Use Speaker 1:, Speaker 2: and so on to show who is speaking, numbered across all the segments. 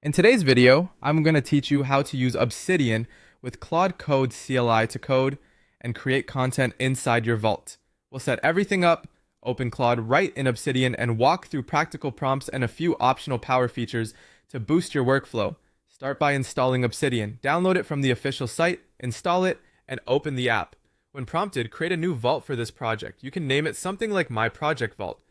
Speaker 1: In today's video, I'm going to teach you how to use Obsidian with Claude Code CLI to code and create content inside your vault. We'll set everything up, open Claude right in Obsidian, and walk through practical prompts and a few optional power features to boost your workflow. Start by installing Obsidian. Download it from the official site, install it, and open the app. When prompted, create a new vault for this project. You can name it something like My Project Vault.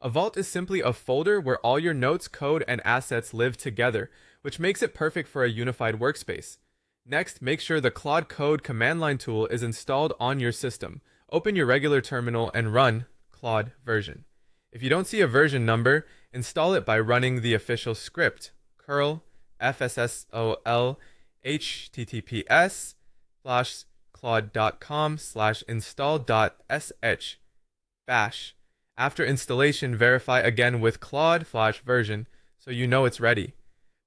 Speaker 1: A vault is simply a folder where all your notes, code, and assets live together, which makes it perfect for a unified workspace. Next, make sure the Claude Code command line tool is installed on your system. Open your regular terminal and run Claude version. If you don't see a version number, install it by running the official script curl fssol https:/claude.com/install.sh bash. After installation, verify again with Claude/version so you know it's ready.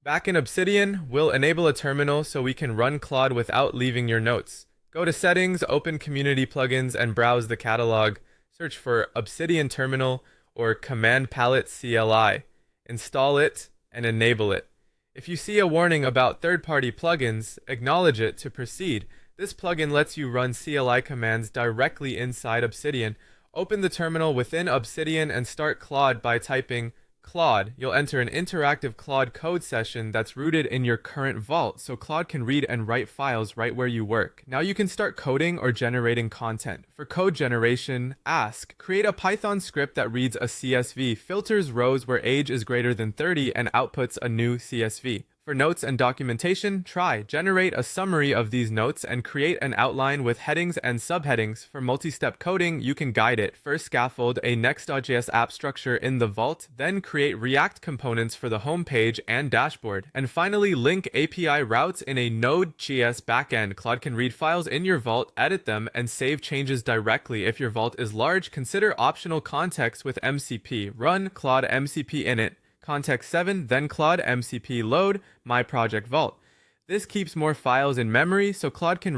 Speaker 1: Back in Obsidian, we'll enable a terminal so we can run Claude without leaving your notes. Go to Settings, open Community Plugins, and browse the catalog. Search for Obsidian Terminal or Command Palette CLI. Install it and enable it. If you see a warning about third-party plugins, acknowledge it to proceed. This plugin lets you run CLI commands directly inside Obsidian. Open the terminal within Obsidian and start Claude by typing Claude. You'll enter an interactive Claude Code session that's rooted in your current vault, so Claude can read and write files right where you work. Now you can start coding or generating content. For code generation, create a Python script that reads a CSV, filters rows where age is greater than 30, and outputs a new CSV. For notes and documentation, generate a summary of these notes and create an outline with headings and subheadings. For multi-step coding, you can guide it. First, scaffold a Next.js app structure in the vault, then create React components for the home page and dashboard. And finally, link API routes in a Node.js backend. Claude can read files in your vault, edit them, and save changes directly. If your vault is large, consider optional context with MCP. Run Claude MCP init. Context 7, then Claude MCP load My Project Vault. This keeps more files in memory so Claude can